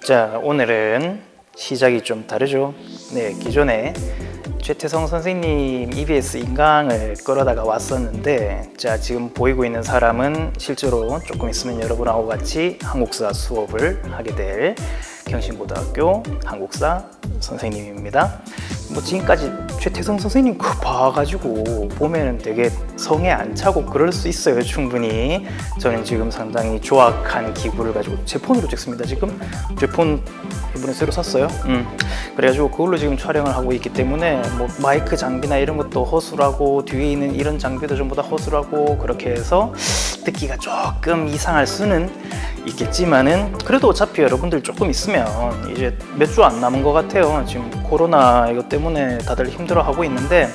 자, 오늘은 시작이 좀 다르죠. 네, 기존에 최태성 선생님 EBS 인강을 끌어다가 왔었는데, 자, 지금 보이고 있는 사람은 실제로 조금 있으면 여러분하고 같이 한국사 수업을 하게 될 경신고등학교 한국사 선생님입니다. 뭐 지금까지 최태성 선생님 거 봐가지고 보면은 되게 성에 안 차고 그럴 수 있어요. 충분히. 저는 지금 상당히 조악한 기구를 가지고 제 폰으로 찍습니다. 지금 제 폰 이번에 새로 샀어요. 그래가지고 그걸로 지금 촬영을 하고 있기 때문에 뭐 마이크 장비나 이런 것도 허술하고 뒤에 있는 이런 장비도 전부 다 허술하고, 그렇게 해서 듣기가 조금 이상할 수는 있겠지만은 그래도 어차피 여러분들 조금 있으면 이제 몇 주 안 남은 것 같아요. 지금 코로나 이것 때문에 다들 힘들어하고 있는데,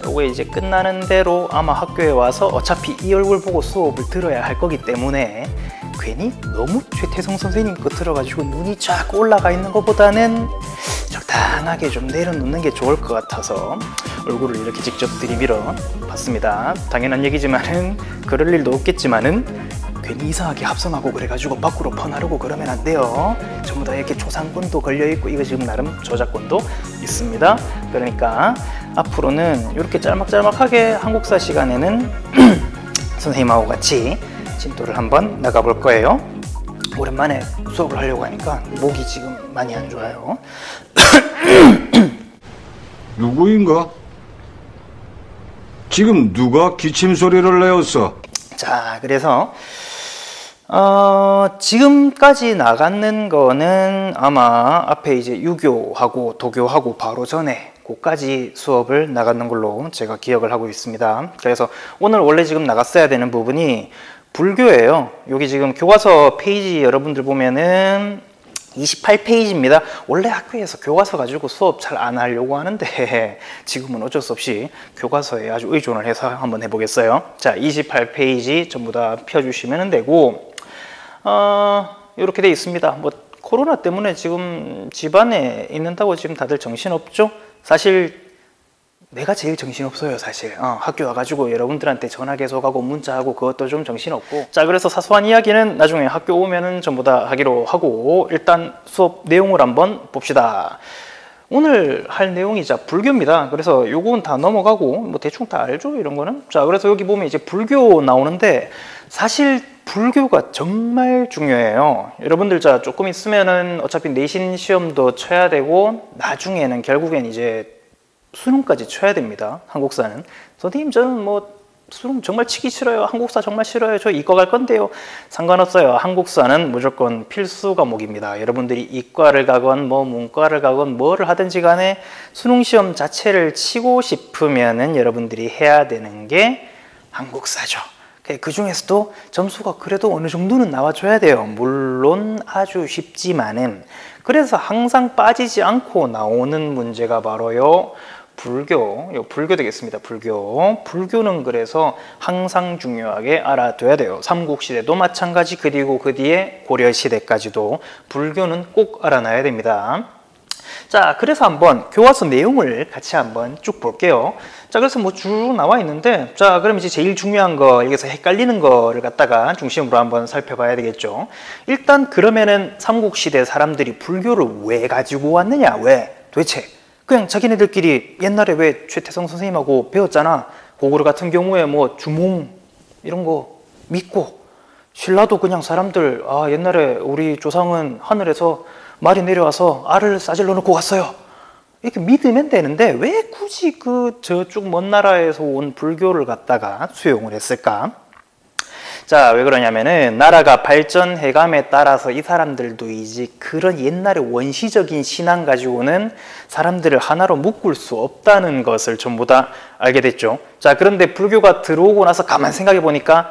요게 이제 끝나는 대로 아마 학교에 와서 어차피 이 얼굴 보고 수업을 들어야 할 거기 때문에 괜히 너무 최태성 선생님 거 들어가지고 눈이 쫙 올라가 있는 것보다는 적당하게 좀 내려놓는 게 좋을 것 같아서 얼굴을 이렇게 직접 들이밀어 봤습니다. 당연한 얘기지만은 그럴 일도 없겠지만은 괜히 이상하게 합성하고 그래가지고 밖으로 퍼나르고 그러면 안 돼요. 전부 다 이렇게 초상권도 걸려있고 이거 지금 나름 저작권도 있습니다. 그러니까 앞으로는 이렇게 짤막짤막하게 한국사 시간에는 선생님하고 같이 진도를 한번 나가볼 거예요. 오랜만에 수업을 하려고 하니까 목이 지금 많이 안 좋아요. 누구인가? 지금 누가 기침 소리를 내었어? 자, 그래서 지금까지 나가는 거는 아마 앞에 이제 유교하고 도교하고 바로 전에 그까지 수업을 나가는 걸로 제가 기억을 하고 있습니다. 그래서 오늘 원래 지금 나갔어야 되는 부분이 불교예요. 여기 지금 교과서 페이지 여러분들 보면은 28페이지입니다. 원래 학교에서 교과서 가지고 수업 잘 안 하려고 하는데 지금은 어쩔 수 없이 교과서에 아주 의존을 해서 한번 해보겠어요. 자, 28페이지 전부 다 펴주시면 되고, 이렇게 돼 있습니다. 뭐 코로나 때문에 지금 집안에 있는다고 지금 다들 정신없죠? 사실 내가 제일 정신없어요. 사실 학교 와가지고 여러분들한테 전화 계속하고 문자하고 그것도 좀 정신없고. 자, 그래서 사소한 이야기는 나중에 학교 오면은 전부 다 하기로 하고, 일단 수업 내용을 한번 봅시다. 오늘 할 내용이 자 불교입니다. 그래서 요건 다 넘어가고 뭐 대충 다 알죠, 이런 거는. 자, 그래서 여기 보면 이제 불교 나오는데 사실 불교가 정말 중요해요. 여러분들 자 조금 있으면은 어차피 내신 시험도 쳐야 되고 나중에는 결국엔 이제 수능까지 쳐야 됩니다. 한국사는. 선생님 저는 뭐 수능 정말 치기 싫어요. 한국사 정말 싫어요. 저 이과 갈 건데요. 상관없어요. 한국사는 무조건 필수 과목입니다. 여러분들이 이과를 가건 뭐 문과를 가건 뭐를 하든지 간에 수능 시험 자체를 치고 싶으면은 여러분들이 해야 되는 게 한국사죠. 그 중에서도 점수가 그래도 어느 정도는 나와줘야 돼요. 물론 아주 쉽지만은. 그래서 항상 빠지지 않고 나오는 문제가 바로요 불교 되겠습니다. 불교는 그래서 항상 중요하게 알아둬야 돼요. 삼국시대도 마찬가지, 그리고 그 뒤에 고려시대까지도 불교는 꼭 알아놔야 됩니다. 자, 그래서 한번 교과서 내용을 같이 한번 쭉 볼게요. 자, 그래서 뭐 쭉 나와 있는데, 자, 그럼 이제 제일 중요한 거, 여기서 헷갈리는 거를 갖다가 중심으로 한번 살펴봐야 되겠죠. 일단 그러면은 삼국시대 사람들이 불교를 왜 가지고 왔느냐? 왜? 도대체 그냥 자기네들끼리 옛날에 왜 최태성 선생님하고 배웠잖아. 고구려 같은 경우에 뭐 주몽 이런 거 믿고, 신라도 그냥 사람들 옛날에 우리 조상은 하늘에서 말이 내려와서 알을 싸질러 놓고 갔어요. 이렇게 믿으면 되는데 왜 굳이 그 저쪽 먼 나라에서 온 불교를 갖다가 수용을 했을까? 자, 왜 그러냐면은 나라가 발전해감에 따라서 이 사람들도 이제 그런 옛날의 원시적인 신앙 가지고는 사람들을 하나로 묶을 수 없다는 것을 전부 다 알게 됐죠. 자, 그런데 불교가 들어오고 나서 가만 생각해 보니까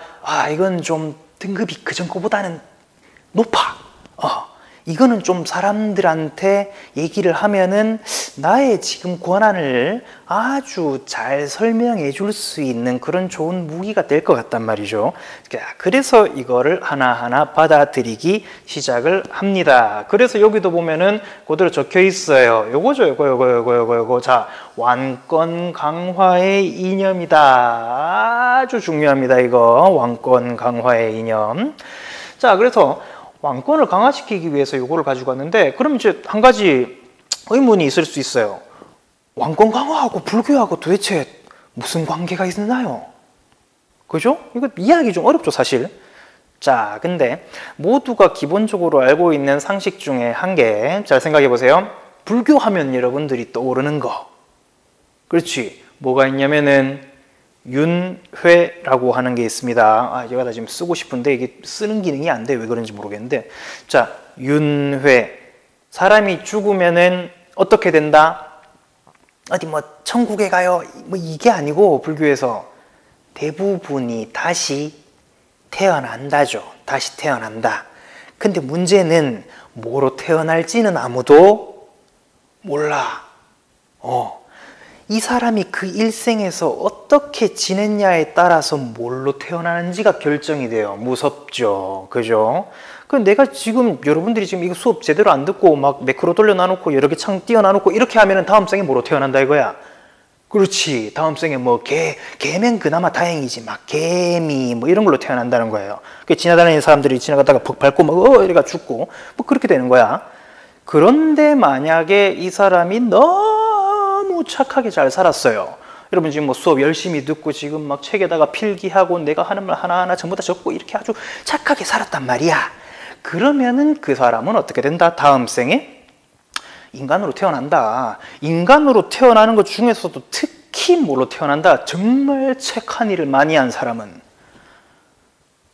이건 좀 등급이 그전 거보다는 높아. 이거는 좀 사람들한테 얘기를 하면은 나의 지금 권한을 아주 잘 설명해 줄 수 있는 그런 좋은 무기가 될 것 같단 말이죠. 그래서 이거를 하나하나 받아들이기 시작을 합니다. 그래서 여기도 보면은 그대로 적혀 있어요. 요거죠, 요거. 자, 왕권 강화의 이념이다. 아주 중요합니다, 이거. 왕권 강화의 이념. 자, 그래서 왕권을 강화시키기 위해서 요거를 가지고 왔는데, 그럼 이제 한 가지 의문이 있을 수 있어요. 왕권 강화하고 불교하고 도대체 무슨 관계가 있나요? 그죠? 이거 이해하기 좀 어렵죠, 사실. 자, 근데 모두가 기본적으로 알고 있는 상식 중에 한 개, 잘 생각해 보세요. 불교하면 여러분들이 떠오르는 거. 그렇지. 뭐가 있냐면은 윤회라고 하는 게 있습니다. 아, 제가 다 지금 쓰고 싶은데 이게 쓰는 기능이 안 돼. 왜 그런지 모르겠는데. 자, 윤회. 사람이 죽으면은 어떻게 된다? 어디 뭐 천국에 가요. 뭐 이게 아니고 불교에서 대부분이 다시 태어난다죠. 다시 태어난다. 근데 문제는 뭐로 태어날지는 아무도 몰라. 이 사람이 그 일생에서 어떻게 지냈냐에 따라서 뭘로 태어나는지가 결정이 돼요. 무섭죠. 그죠? 내가 지금 여러분들이 지금 이거 수업 제대로 안 듣고 막 매크로 돌려놔놓고 여러 개 창 띄워놔놓고 이렇게 하면은 다음 생에 뭐로 태어난다 이거야. 그렇지. 다음 생에 뭐 개면 그나마 다행이지. 막 개미 뭐 이런 걸로 태어난다는 거예요. 지나다니는 사람들이 지나가다가 벅 밟고 막 이래가 죽고 뭐 그렇게 되는 거야. 그런데 만약에 이 사람이 너무 착하게 잘 살았어요. 여러분 지금 뭐 수업 열심히 듣고 지금 막 책에다가 필기하고 내가 하는 말 하나하나 전부 다 적고 이렇게 아주 착하게 살았단 말이야. 그러면은 그 사람은 어떻게 된다? 다음 생에 인간으로 태어난다. 인간으로 태어나는 것 중에서도 특히 뭐로 태어난다? 정말 착한 일을 많이 한 사람은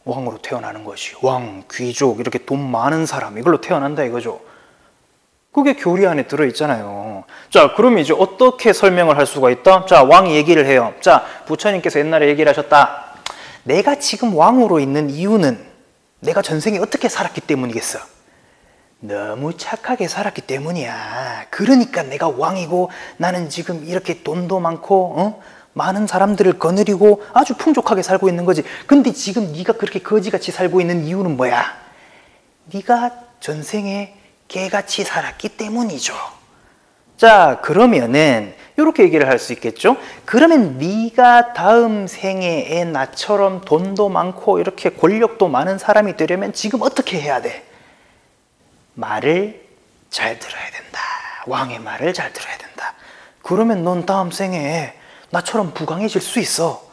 왕으로 태어나는 것이. 왕, 귀족, 이렇게 돈 많은 사람 이걸로 태어난다 이거죠. 그게 교리 안에 들어있잖아요. 자, 그러면 이제 어떻게 설명을 할 수가 있다? 자, 왕이 얘기를 해요. 자, 부처님께서 옛날에 얘기를 하셨다. 내가 지금 왕으로 있는 이유는 내가 전생에 어떻게 살았기 때문이겠어? 너무 착하게 살았기 때문이야. 그러니까 내가 왕이고 나는 지금 이렇게 돈도 많고 많은 사람들을 거느리고 아주 풍족하게 살고 있는 거지. 근데 지금 네가 그렇게 거지같이 살고 있는 이유는 뭐야? 네가 전생에 개같이 살았기 때문이죠. 자, 그러면은 이렇게 얘기를 할 수 있겠죠. 그러면 네가 다음 생애에 나처럼 돈도 많고 이렇게 권력도 많은 사람이 되려면 지금 어떻게 해야 돼? 말을 잘 들어야 된다. 왕의 말을 잘 들어야 된다. 그러면 넌 다음 생애에 나처럼 부강해질 수 있어.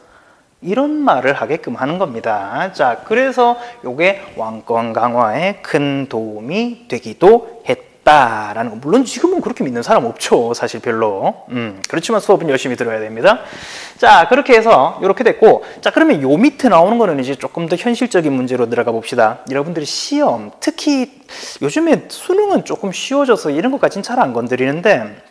이런 말을 하게끔 하는 겁니다. 자, 그래서 이게 왕권 강화에 큰 도움이 되기도 했다라는 거. 물론 지금은 그렇게 믿는 사람 없죠. 사실 별로. 그렇지만 수업은 열심히 들어야 됩니다. 자, 그렇게 해서 이렇게 됐고, 자, 그러면 요 밑에 나오는 거는 이제 조금 더 현실적인 문제로 들어가 봅시다. 여러분들이 시험, 특히 요즘에 수능은 조금 쉬워져서 이런 것까지는 잘 안 건드리는데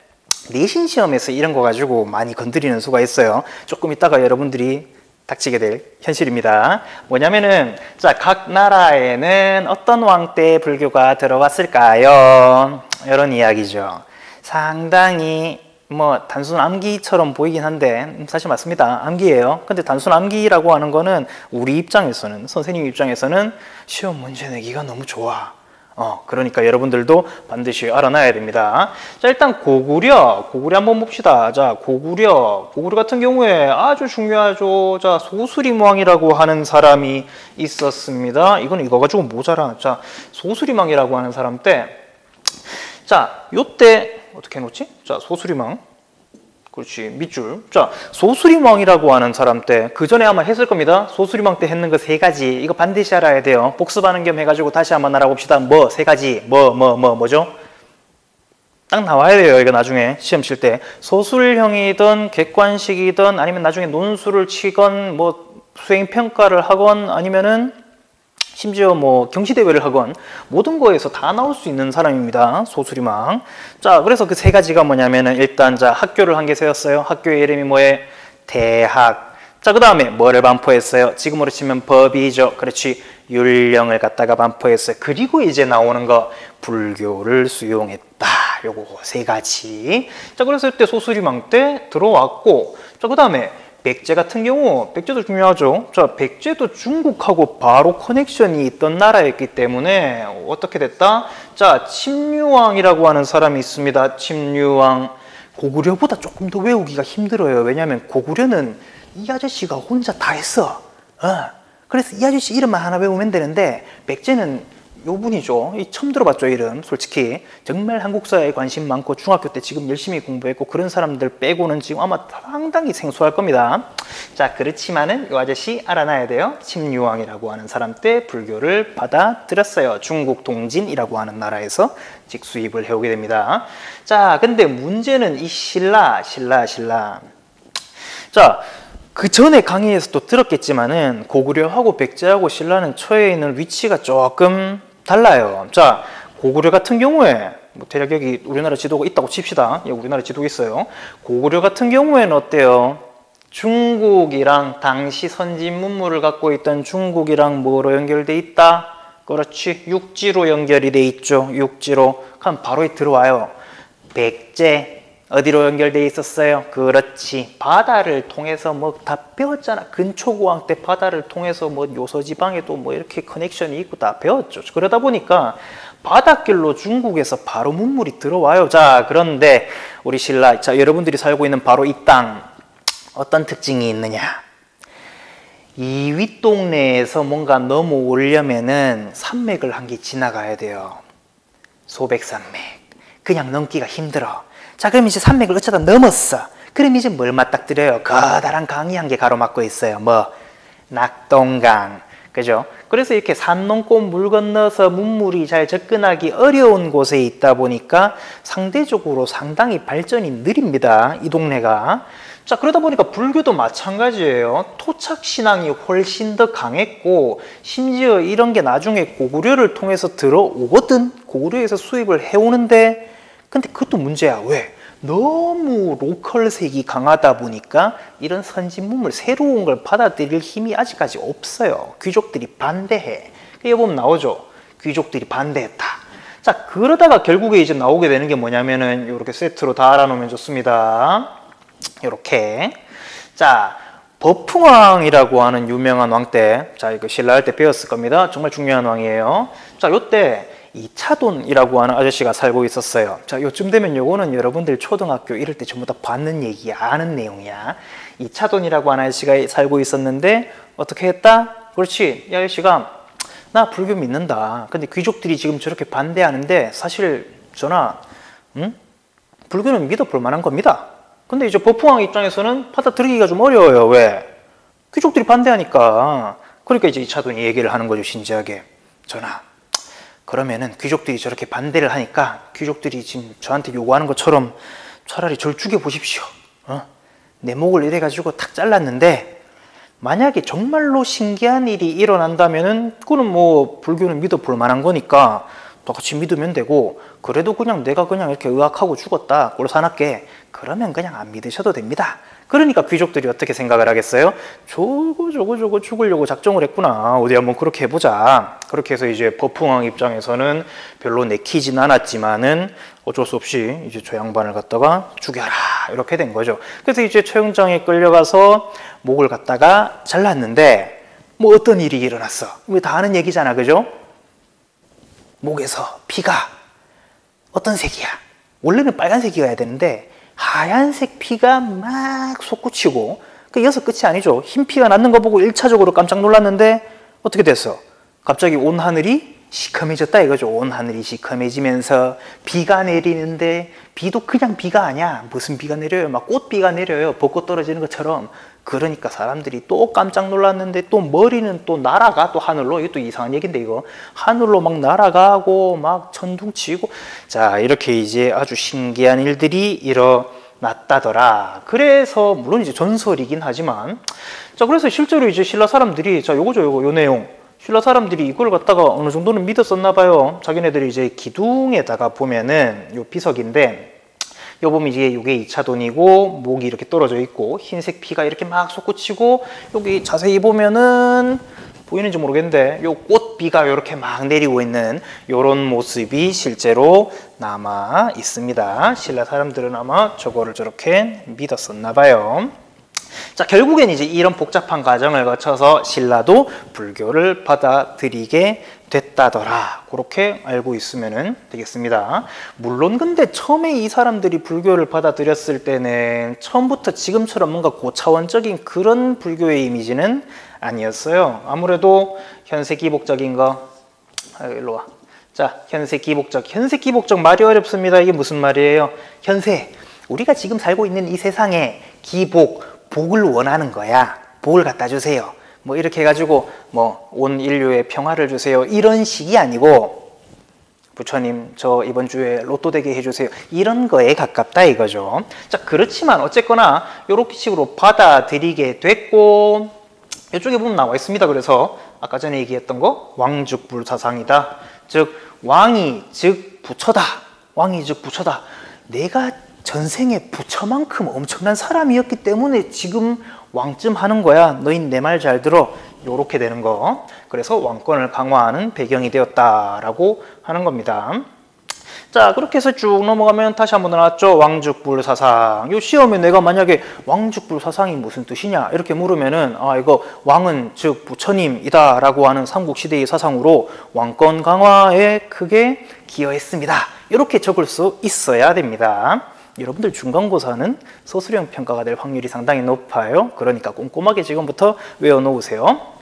내신 시험에서 이런 거 가지고 많이 건드리는 수가 있어요. 조금 이따가 여러분들이 닥치게 될 현실입니다. 뭐냐면은, 자, 각 나라에는 어떤 왕 때 불교가 들어왔을까요? 이런 이야기죠. 상당히 뭐 단순 암기처럼 보이긴 한데 사실 맞습니다. 암기예요. 근데 단순 암기라고 하는 거는 우리 입장에서는, 선생님 입장에서는 시험 문제 내기가 너무 좋아. 그러니까 여러분들도 반드시 알아놔야 됩니다. 자, 일단 고구려 한번 봅시다. 자, 고구려 같은 경우에 아주 중요하죠. 자, 소수림왕이라고 하는 사람이 있었습니다. 이거 가지고 모자라. 자, 소수림왕이라고 하는 사람 때, 자, 요때 어떻게 해놓지? 자, 소수림왕. 그렇지, 밑줄. 자, 소수림왕이라고 하는 사람 때, 그 전에 아마 했을 겁니다. 소수림왕 때 했는 거 세 가지. 이거 반드시 알아야 돼요. 복습하는 겸 해가지고 다시 한번 알아봅시다. 세 가지. 뭐죠? 딱 나와야 돼요. 이거 나중에 시험 칠 때. 소술형이든 객관식이든 아니면 나중에 논술을 치건 뭐 수행평가를 하건 아니면은 심지어 뭐 경시대회를 하건 모든 거에서 다 나올 수 있는 사람입니다. 소수림왕. 자, 그래서 그 세 가지가 뭐냐면은 일단 자, 학교를 한 개 세웠어요. 학교의 이름이 뭐예요? 대학. 자, 그 다음에 뭐를 반포했어요? 지금으로 치면 법이죠. 그렇지. 율령을 갖다가 반포했어요. 그리고 이제 나오는 거 불교를 수용했다. 요거 세 가지. 자, 그래서 이때 소수림왕 때 들어왔고, 자, 그 다음에 백제 같은 경우, 백제도 중요하죠. 자, 백제도 중국하고 바로 커넥션이 있던 나라였기 때문에 어떻게 됐다? 자, 침류왕이라고 하는 사람이 있습니다. 침류왕. 고구려보다 조금 더 외우기가 힘들어요. 왜냐하면 고구려는 이 아저씨가 혼자 다 했어. 그래서 이 아저씨 이름만 하나 외우면 되는데 백제는 요 분이죠. 이 처음 들어봤죠, 이름. 솔직히 정말 한국사에 관심 많고 중학교 때 지금 열심히 공부했고 그런 사람들 빼고는 지금 아마 상당히 생소할 겁니다. 자, 그렇지만은 이 아저씨 알아놔야 돼요. 침유왕이라고 하는 사람 때 불교를 받아들였어요. 중국 동진이라고 하는 나라에서 직수입을 해오게 됩니다. 자, 근데 문제는 이 신라. 자, 그 전에 강의에서도 들었겠지만은 고구려하고 백제하고 신라는 처해 있는 위치가 조금 달라요. 자, 고구려 같은 경우에 뭐 대략 여기 우리나라 지도가 있다고 칩시다. 여기 우리나라 지도가 있어요. 고구려 같은 경우에는 어때요? 중국이랑 당시 선진 문물을 갖고 있던 중국이랑 뭐로 연결돼 있다? 그렇지, 육지로 연결이 돼 있죠. 육지로. 그럼 바로 들어와요. 백제 어디로 연결돼 있었어요? 그렇지, 바다를 통해서 뭐 다 배웠잖아. 근초고왕 때 바다를 통해서 뭐 요서지방에도 뭐 이렇게 커넥션이 있고 다 배웠죠. 그러다 보니까 바닷길로 중국에서 바로 문물이 들어와요. 자, 그런데 우리 신라, 자, 여러분들이 살고 있는 바로 이 땅 어떤 특징이 있느냐? 이 윗동네에서 뭔가 넘어오려면은 산맥을 한 개 지나가야 돼요. 소백산맥. 그냥 넘기가 힘들어. 자, 그럼 이제 산맥을 어쩌다 넘었어. 그럼 이제 뭘 맞닥뜨려요? 커다란 강이 한 개 가로막고 있어요. 뭐? 낙동강. 그죠? 그래서 이렇게 산 넘고 물 건너서 문물이 잘 접근하기 어려운 곳에 있다 보니까 상대적으로 상당히 발전이 느립니다. 이 동네가. 자, 그러다 보니까 불교도 마찬가지예요. 토착신앙이 훨씬 더 강했고 심지어 이런 게 나중에 고구려를 통해서 들어오거든. 고구려에서 수입을 해오는데 근데 그것도 문제야. 왜? 너무 로컬색이 강하다 보니까 이런 선진문물 새로운 걸 받아들일 힘이 아직까지 없어요. 귀족들이 반대해. 여기 보면 나오죠. 귀족들이 반대했다. 자, 그러다가 결국에 이제 나오게 되는 게 뭐냐면은 이렇게 세트로 다 알아놓으면 좋습니다. 이렇게. 자, 버풍왕이라고 하는 유명한 왕 때, 자, 이거 신라할 때 배웠을 겁니다. 정말 중요한 왕이에요. 자, 요때 이차돈이라고 하는 아저씨가 살고 있었어요. 자, 요쯤 되면 요거는 여러분들 초등학교 이럴 때 전부 다 받는 얘기야. 아는 내용이야. 이차돈이라고 하는 아저씨가 살고 있었는데 어떻게 했다? 그렇지. 이 아저씨가 나 불교 믿는다. 근데 귀족들이 지금 저렇게 반대하는데 사실 전하, 불교는 믿어볼 만한 겁니다. 근데 이제 버풍왕 입장에서는 받아들이기가 좀 어려워요. 왜? 귀족들이 반대하니까. 그러니까 이제 이차돈이 얘기를 하는 거죠. 진지하게. 전하, 그러면은 귀족들이 저렇게 반대를 하니까 귀족들이 지금 저한테 요구하는 것처럼 차라리 절 죽여보십시오. 내 목을 이래가지고 탁 잘랐는데 만약에 정말로 신기한 일이 일어난다면은 그거는 뭐 불교는 믿어볼 만한 거니까 똑같이 믿으면 되고 그래도 그냥 내가 그냥 이렇게 의학하고 죽었다 꼴사납게 그러면 그냥 안 믿으셔도 됩니다. 그러니까 귀족들이 어떻게 생각을 하겠어요? 저거 죽으려고 작정을 했구나. 어디 한번 그렇게 해보자. 그렇게 해서 이제 버풍왕 입장에서는 별로 내키진 않았지만은 어쩔 수 없이 이제 저 양반을 갖다가 죽여라 이렇게 된 거죠. 그래서 이제 최영장에 끌려가서 목을 갖다가 잘랐는데 뭐 어떤 일이 일어났어? 이거 다 아는 얘기잖아, 그죠? 목에서 피가 어떤 색이야? 원래는 빨간색이어야 되는데 하얀색 피가 막 솟구치고 그 여섯 끝이 아니죠. 흰 피가 났는 거 보고 1차적으로 깜짝 놀랐는데 어떻게 됐어? 갑자기 온 하늘이 시커매졌다 이거죠. 온 하늘이 시커매지면서 비가 내리는데 비도 그냥 비가 아니야. 무슨 비가 내려요? 막 꽃비가 내려요. 벚꽃 떨어지는 것처럼. 그러니까 사람들이 또 깜짝 놀랐는데 또 머리는 또 날아가 또 하늘로. 이게 또 이상한 얘기인데 이거. 하늘로 막 날아가고 막 천둥치고. 자, 이렇게 이제 아주 신기한 일들이 일어났다더라. 그래서 물론 이제 전설이긴 하지만 자, 그래서 실제로 이제 신라 사람들이 자, 요거죠. 요 내용. 신라 사람들이 이걸 갖다가 어느 정도는 믿었었나 봐요. 자기네들이 이제 기둥에다가 보면은 요 비석인데 요 보면 이제 요게 이차돈이고 목이 이렇게 떨어져 있고 흰색 피가 이렇게 막 솟구치고 여기 자세히 보면은 보이는지 모르겠는데 요 꽃비가 이렇게 막 내리고 있는 요런 모습이 실제로 남아 있습니다. 신라 사람들은 아마 저거를 저렇게 믿었었나 봐요. 자, 결국엔 이제 이런 복잡한 과정을 거쳐서 신라도 불교를 받아들이게 됐다더라. 그렇게 알고 있으면 되겠습니다. 물론 근데 처음에 이 사람들이 불교를 받아들였을 때는 처음부터 지금처럼 뭔가 고차원적인 그런 불교의 이미지는 아니었어요. 아무래도 현세기복적인 거, 아유, 일로 와. 자, 현세 기복적. 현세 기복적 말이 어렵습니다. 이게 무슨 말이에요? 현세. 우리가 지금 살고 있는 이 세상에 기복, 복을 원하는 거야. 복을 갖다 주세요. 뭐 이렇게 해가지고 뭐 온 인류에 평화를 주세요. 이런 식이 아니고 부처님 저 이번 주에 로또 되게 해주세요. 이런 거에 가깝다 이거죠. 자, 그렇지만 어쨌거나 이렇게 식으로 받아들이게 됐고 이쪽에 보면 나와 있습니다. 그래서 아까 전에 얘기했던 거 왕즉불사상이다. 즉 왕이 즉 부처다. 왕이 즉 부처다. 내가 전생에 부처만큼 엄청난 사람이었기 때문에 지금 왕쯤 하는 거야. 너흰 내 말 잘 들어. 요렇게 되는 거. 그래서 왕권을 강화하는 배경이 되었다라고 하는 겁니다. 자, 그렇게 해서 쭉 넘어가면 다시 한번 나왔죠. 왕즉불사상. 요 시험에 내가 만약에 왕즉불사상이 무슨 뜻이냐 이렇게 물으면은 아, 이거 왕은 즉 부처님이다 라고 하는 삼국시대의 사상으로 왕권 강화에 크게 기여했습니다. 이렇게 적을 수 있어야 됩니다. 여러분들 중간고사는 서술형 평가가 될 확률이 상당히 높아요. 그러니까 꼼꼼하게 지금부터 외워놓으세요.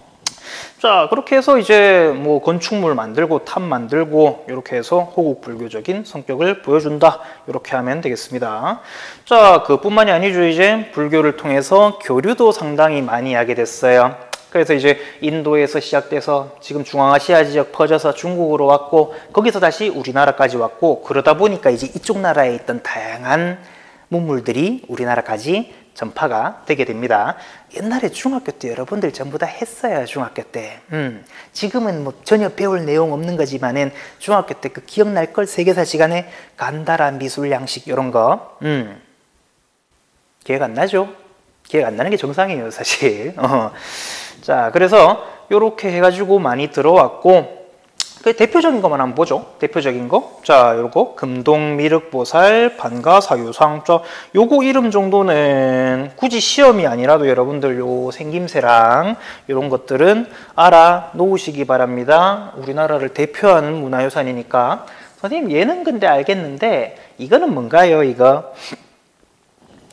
자, 그렇게 해서 이제 뭐 건축물 만들고 탑 만들고 이렇게 해서 호국불교적인 성격을 보여준다. 이렇게 하면 되겠습니다. 자, 그뿐만이 아니죠. 이제 불교를 통해서 교류도 상당히 많이 하게 됐어요. 그래서 이제 인도에서 시작돼서 지금 중앙아시아 지역 퍼져서 중국으로 왔고 거기서 다시 우리나라까지 왔고 그러다 보니까 이제 이쪽 나라에 있던 다양한 문물들이 우리나라까지 전파가 되게 됩니다. 옛날에 중학교 때 여러분들 전부 다 했어요. 중학교 때. 지금은 뭐 전혀 배울 내용 없는 거지만은 중학교 때 그 기억날 걸 세계사 시간에 간다라 미술 양식 이런 거. 기억 안 나죠? 기억 안 나는 게 정상이에요, 사실. 자, 그래서 요렇게 해가지고 많이 들어왔고 그 대표적인 것만 한번 보죠. 대표적인 거. 자, 요거 금동미륵보살 반가사유상. 자, 요거 이름 정도는 굳이 시험이 아니라도 여러분들 요 생김새랑 이런 것들은 알아 놓으시기 바랍니다. 우리나라를 대표하는 문화유산이니까. 선생님 얘는 근데 알겠는데 이거는 뭔가요? 이거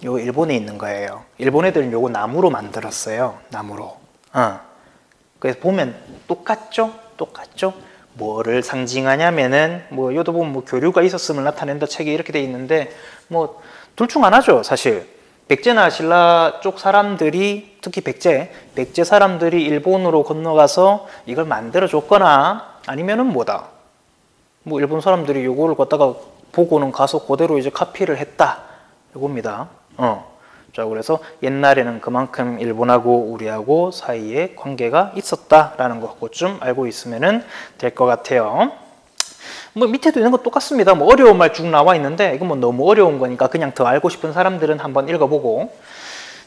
요 일본에 있는 거예요. 일본 애들은 요거 나무로 만들었어요. 나무로. 그래서 보면 똑같죠? 똑같죠? 뭐를 상징하냐면은 뭐 요도 보면 뭐 교류가 있었음을 나타낸다 책이 이렇게 돼 있는데 뭐 둘 중 하나죠. 사실 백제나 신라 쪽 사람들이 특히 백제 사람들이 일본으로 건너가서 이걸 만들어 줬거나 아니면은 뭐다 뭐 일본 사람들이 요거를 갖다가 보고는 가서 그대로 이제 카피를 했다 요겁니다. 자, 그래서 옛날에는 그만큼 일본하고 우리하고 사이에 관계가 있었다라는 거 좀 알고 있으면 될 것 같아요. 뭐 밑에도 있는 거 똑같습니다. 뭐 어려운 말 쭉 나와 있는데 이건 뭐 너무 어려운 거니까 그냥 더 알고 싶은 사람들은 한번 읽어보고.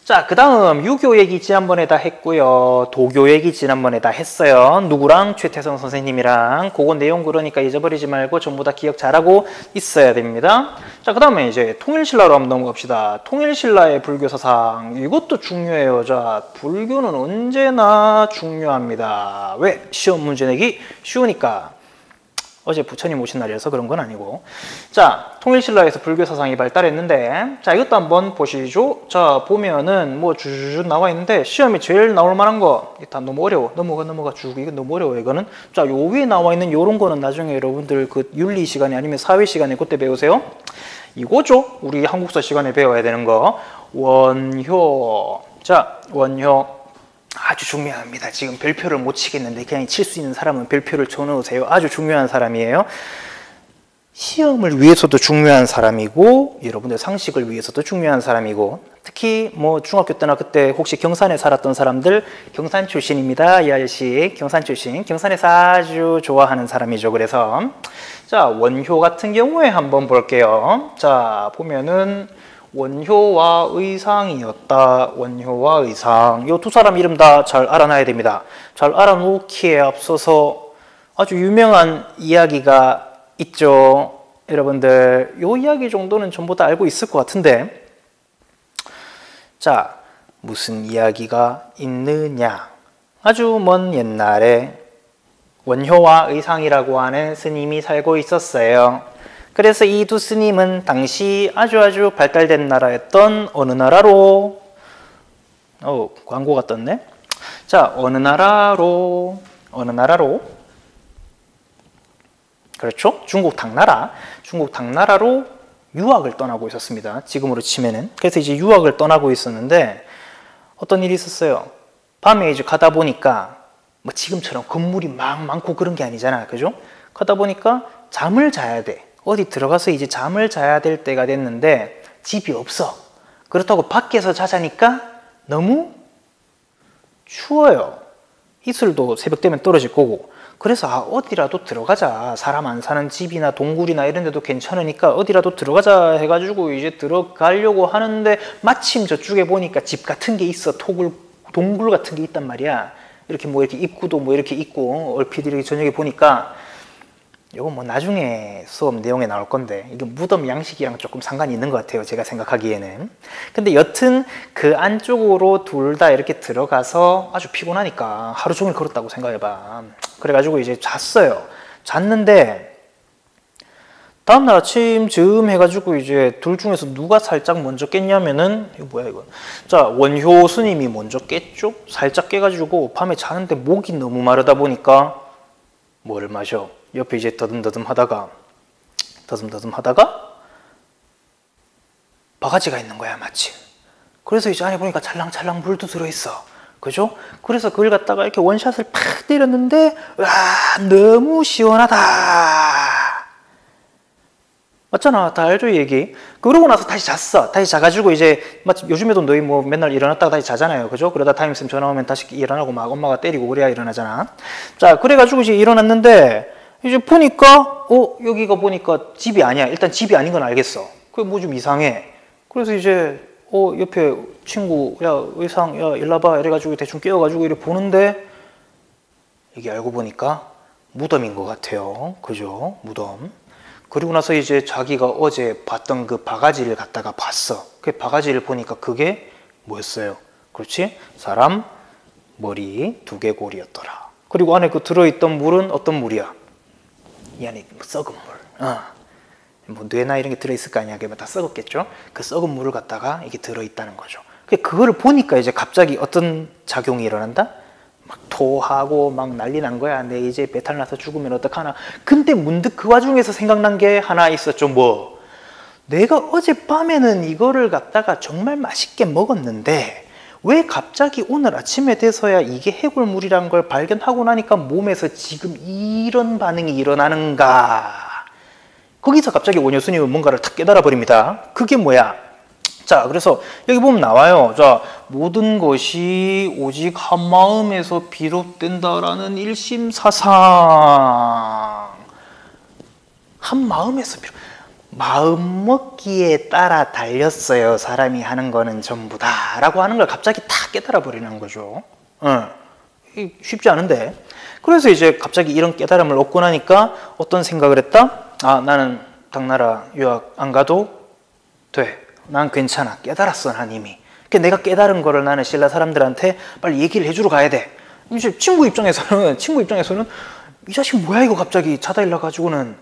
자, 그 다음 유교 얘기 지난번에 다 했고요. 도교 얘기 지난번에 다 했어요. 누구랑? 최태성 선생님이랑. 그거 내용 그러니까 잊어버리지 말고 전부 다 기억 잘하고 있어야 됩니다. 자, 그 다음에 이제 통일신라로 한번 넘어갑시다. 통일신라의 불교사상. 이것도 중요해요. 자, 불교는 언제나 중요합니다. 왜? 시험 문제 내기 쉬우니까. 어제 부처님 오신 날이라서 그런 건 아니고. 자, 통일신라에서 불교사상이 발달했는데 자, 이것도 한번 보시죠. 자, 보면은 뭐 주주주 나와 있는데 시험이 제일 나올 만한 거 일단 너무 어려워. 넘어가 쭉. 이건 너무 어려워. 이거는. 자, 요 위에 나와 있는 요런 거는 나중에 여러분들 그 윤리 시간에 아니면 사회 시간에 그때 배우세요. 이거죠. 우리 한국사 시간에 배워야 되는 거. 원효. 자, 원효. 아주 중요합니다. 지금 별표를 못 치겠는데 그냥 칠 수 있는 사람은 별표를 쳐놓으세요. 아주 중요한 사람이에요. 시험을 위해서도 중요한 사람이고 여러분들 상식을 위해서도 중요한 사람이고 특히 뭐 중학교 때나 그때 혹시 경산에 살았던 사람들 경산 출신입니다. 이 아저씨 경산 출신. 경산에서 아주 좋아하는 사람이죠. 그래서 자, 원효 같은 경우에 한번 볼게요. 자, 보면은 원효와 의상이었다. 원효와 의상. 이 두 사람 이름 다 잘 알아놔야 됩니다. 잘 알아놓기에 앞서서 아주 유명한 이야기가 있죠. 여러분들 이 이야기 정도는 전부 다 알고 있을 것 같은데 자, 무슨 이야기가 있느냐. 아주 먼 옛날에 원효와 의상이라고 하는 스님이 살고 있었어요. 그래서 이 두 스님은 당시 아주 발달된 나라였던 어느 나라로 광고가 떴네. 자, 어느 나라로 그렇죠? 중국 당나라로 유학을 떠나고 있었습니다. 지금으로 치면은. 그래서 이제 유학을 떠나고 있었는데 어떤 일이 있었어요. 밤에 이제 가다 보니까 뭐 지금처럼 건물이 막 많고 그런 게 아니잖아. 그죠? 가다 보니까 잠을 자야 돼. 어디 들어가서 이제 잠을 자야 될 때가 됐는데 집이 없어. 그렇다고 밖에서 자자니까 너무 추워요. 이슬도 새벽 되면 떨어질 거고. 그래서 어디라도 들어가자. 사람 안 사는 집이나 동굴이나 이런 데도 괜찮으니까 어디라도 들어가자 해가지고 이제 들어가려고 하는데 마침 저쪽에 보니까 집 같은 게 있어. 동굴 같은 게 있단 말이야. 이렇게 뭐 이렇게 입구도 뭐 이렇게 있고 얼핏 이렇게 저녁에 보니까 이건 뭐 나중에 수업 내용에 나올 건데 이게 무덤 양식이랑 조금 상관이 있는 것 같아요. 제가 생각하기에는. 근데 여튼 그 안쪽으로 둘 다 이렇게 들어가서 아주 피곤하니까 하루 종일 걸었다고 생각해봐. 그래가지고 이제 잤어요. 잤는데 다음날 아침 즈음 해가지고 이제 둘 중에서 누가 살짝 먼저 깼냐면은 이거 뭐야 이거. 자, 원효 스님이 먼저 깼죠. 살짝 깨가지고 밤에 자는데 목이 너무 마르다 보니까 뭐를 마셔. 옆에 이제 더듬더듬 하다가 바가지가 있는 거야 마침. 그래서 이제 안에 보니까 찰랑찰랑 물도 들어있어. 그죠? 그래서 그걸 갖다가 이렇게 원샷을 팍 때렸는데 와 너무 시원하다. 맞잖아. 다 알죠, 이 얘기. 그러고 나서 다시 잤어. 다시 자가지고 이제 요즘에도 너희 뭐 맨날 일어났다가 다시 자잖아요. 그죠? 그러다 타임쌤 전화 오면 다시 일어나고 막 엄마가 때리고 그래야 일어나잖아. 자, 그래가지고 이제 일어났는데 이제 보니까 여기가 보니까 집이 아니야. 일단 집이 아닌 건 알겠어. 그게 뭐 좀 이상해. 그래서 이제 옆에 친구 야 의상 야 일로 와봐 이래가지고 대충 깨워가지고 이렇게 보는데 이게 알고 보니까 무덤인 것 같아요. 그죠? 무덤. 그리고 나서 이제 자기가 어제 봤던 그 바가지를 갖다가 봤어. 그 바가지를 보니까 그게 뭐였어요? 그렇지? 사람 머리 두개골이었더라. 그리고 안에 그 들어있던 물은 어떤 물이야? 이 안에 썩은 물. 뭐 뇌나 이런 게 들어있을 거 아니야. 그게 다 썩었겠죠? 그 썩은 물을 갖다가 이게 들어있다는 거죠. 그거를 보니까 이제 갑자기 어떤 작용이 일어난다? 막 토하고 막 난리 난 거야. 내 이제 배탈 나서 죽으면 어떡하나. 근데 문득 그 와중에서 생각난 게 하나 있었죠. 뭐? 내가 어젯밤에는 이거를 갖다가 정말 맛있게 먹었는데 왜 갑자기 오늘 아침에 돼서야 이게 해골물이란 걸 발견하고 나니까 몸에서 지금 이런 반응이 일어나는가. 거기서 갑자기 원효 스님은 뭔가를 탁 깨달아 버립니다. 그게 뭐야? 자, 그래서 여기 보면 나와요. 자, 모든 것이 오직 한 마음에서 비롯된다라는 일심사상. 한 마음에서 마음 먹기에 따라 달렸어요. 사람이 하는 거는 전부 다. 라고 하는 걸 갑자기 다 깨달아 버리는 거죠. 쉽지 않은데. 그래서 이제 갑자기 이런 깨달음을 얻고 나니까 어떤 생각을 했다? 아, 나는 당나라 유학 안 가도 돼. 난 괜찮아. 깨달았어, 난 이미. 그러니까 내가 깨달은 거를 나는 신라 사람들한테 빨리 얘기를 해주러 가야 돼. 이제 친구 입장에서는 이 자식 뭐야 이거 갑자기 자다 일어나가지고는.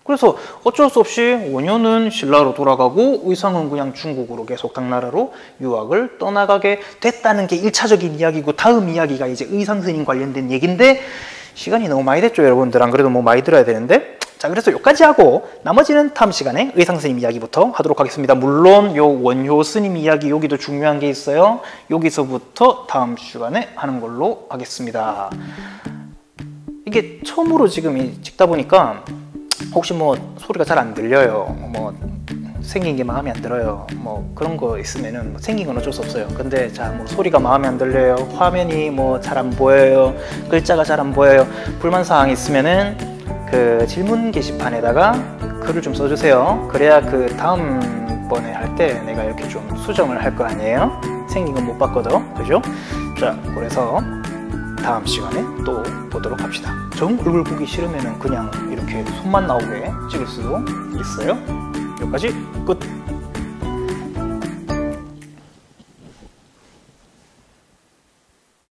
그래서 어쩔 수 없이 원효는 신라로 돌아가고 의상은 그냥 중국으로 계속 당나라로 유학을 떠나가게 됐다는 게 1차적인 이야기고, 다음 이야기가 이제 의상 스님 관련된 얘기인데 시간이 너무 많이 됐죠, 여러분들. 안 그래도 뭐 많이 들어야 되는데. 자, 그래서 여기까지 하고 나머지는 다음 시간에 의상 스님 이야기부터 하도록 하겠습니다. 물론 요 원효 스님 이야기 여기도 중요한 게 있어요. 여기서부터 다음 시간에 하는 걸로 하겠습니다. 이게 처음으로 지금 찍다 보니까 혹시 뭐 소리가 잘 안 들려요, 뭐 생긴 게 마음에 안 들어요, 뭐 그런 거 있으면은 생긴 건 어쩔 수 없어요. 근데 자, 뭐 소리가 마음에 안 들려요, 화면이 뭐 잘 안 보여요, 글자가 잘 안 보여요, 불만사항 있으면은 그 질문 게시판에다가 글을 좀 써주세요. 그래야 그 다음번에 할 때 내가 이렇게 좀 수정을 할 거 아니에요. 생긴 건 못 봤거든. 그죠? 자, 그래서 다음 시간에 또 보도록 합시다. 정 얼굴 보기 싫으면은 그냥 이렇게 손만 나오게 찍을 수도 있어요. 여기까지 끝.